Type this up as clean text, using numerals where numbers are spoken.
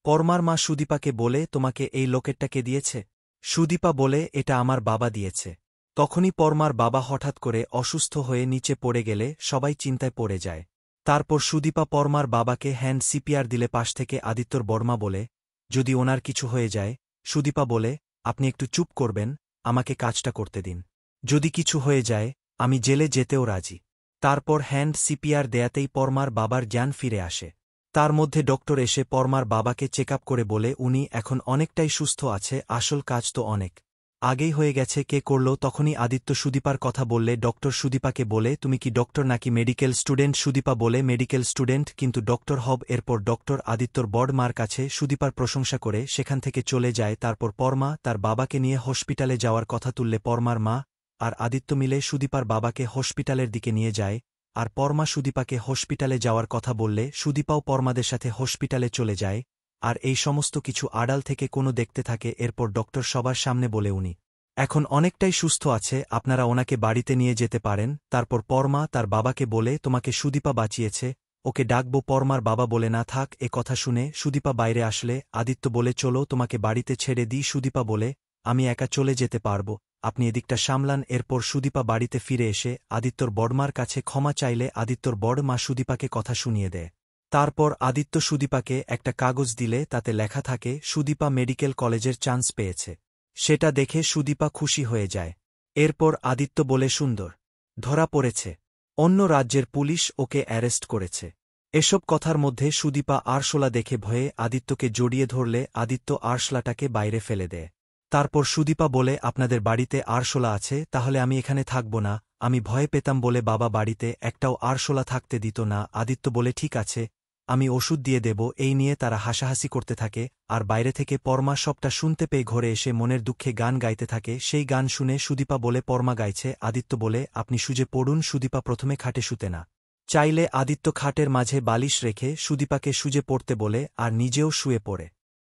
পরমার মা সুদীপাকে বলে, তোমাকে এই লকেটটা কে দিয়েছে? সুদীপা বলে, এটা আমার বাবা দিয়েছে। তখনই পরমার বাবা হঠাৎ করে অসুস্থ হয়ে নিচে পড়ে গেলে সবাই চিন্তায় পড়ে যায়। তারপর সুদীপা পরমার বাবাকে হ্যান্ড সিপিআর দিলে পাশ থেকে আদিত্যর বর্মা বলে, যদি ওনার কিছু হয়ে যায়। সুদীপা বলে, আপনি একটু চুপ করবেন, আমাকে কাজটা করতে দিন। যদি কিছু হয়ে যায় আমি জেলে যেতেও রাজি। তারপর হ্যান্ড সিপিআর দেয়াতেই পরমার বাবার জ্ঞান ফিরে আসে। তার মধ্যে ডক্টর এসে পরমার বাবাকে চেক আপ করে বলে, উনি এখন অনেকটাই সুস্থ আছে, আসল কাজ তো অনেক আগেই হয়ে গেছে, কে করল? তখনই আদিত্য সুদীপার কথা বললে ডক্টর সুদীপাকে বলে, তুমি কি ডক্টর নাকি মেডিকেল স্টুডেন্ট? সুদীপা বলে, মেডিকেল স্টুডেন্ট, কিন্তু ডক্টর হব। এরপর ডক্টর আদিত্যর বড় মার কাছে সুদীপার প্রশংসা করে সেখান থেকে চলে যায়। তারপর পরমা তার বাবাকে নিয়ে হসপিটালে যাওয়ার কথা তুললে পরমার মা আর আদিত্য মিলে সুদীপার বাবাকে হসপিটালের দিকে নিয়ে যায়। আর পরমা সুদীপাকে হসপিটালে যাওয়ার কথা বললে সুদীপাও পরমাদের সাথে হসপিটালে চলে যায়। আর এই সমস্ত কিছু আড়াল থেকে কোনো দেখতে থাকে। এরপর ডক্টর সবার সামনে বলে, উনি এখন অনেকটাই সুস্থ আছে, আপনারা ওনাকে বাড়িতে নিয়ে যেতে পারেন। তারপর পরমা তার বাবাকে বলে, তোমাকে সুদীপা বাঁচিয়েছে, ওকে ডাকবো? পরমার বাবা বলে, না থাক। এ কথা শুনে সুদীপা বাইরে আসলে আদিত্য বলে, চলো তোমাকে বাড়িতে ছেড়ে দিই। সুদীপা বলে, আমি একা চলে যেতে পারব, আপনি এদিকটা সামলান। এরপর সুদীপা বাড়িতে ফিরে এসে আদিত্যর বড়মার কাছে ক্ষমা চাইলে আদিত্যর বড় মা সুদীপাকে কথা শুনিয়ে দেয়। তারপর আদিত্য সুদীপাকে একটা কাগজ দিলে তাতে লেখা থাকে সুদীপা মেডিকেল কলেজের চান্স পেয়েছে। সেটা দেখে সুদীপা খুশি হয়ে যায়। এরপর আদিত্য বলে, সুন্দর, ধরা পড়েছে, অন্য রাজ্যের পুলিশ ওকে অ্যারেস্ট করেছে। এসব কথার মধ্যে সুদীপা আরশোলা দেখে ভয়ে আদিত্যকে জড়িয়ে ধরলে আদিত্য আরশোলাটাকে বাইরে ফেলে দেয়। তারপর সুদীপা বলে, আপনাদের বাড়িতে আরশোলা আছে, তাহলে আমি এখানে থাকব না। আমি ভয় পেতাম বলে বাবা বাড়িতে একটাও আরশোলা থাকতে দিত না। আদিত্য বলে, ঠিক আছে, আমি ওষুধ দিয়ে দেব। এই নিয়ে তারা হাসাহাসি করতে থাকে। আর বাইরে থেকে পরমা সবটা শুনতে পেয়ে ঘরে এসে মনের দুঃখে গান গাইতে থাকে। সেই গান শুনে সুদীপা বলে, পরমা গাইছে। আদিত্য বলে, আপনি শুয়ে পড়ুন। সুদীপা প্রথমে খাটে শুতে না চাইলে আদিত্য খাটের মাঝে বালিশ রেখে সুদীপাকে শুয়ে পড়তে বলে আর নিজেও শুয়ে পড়ে।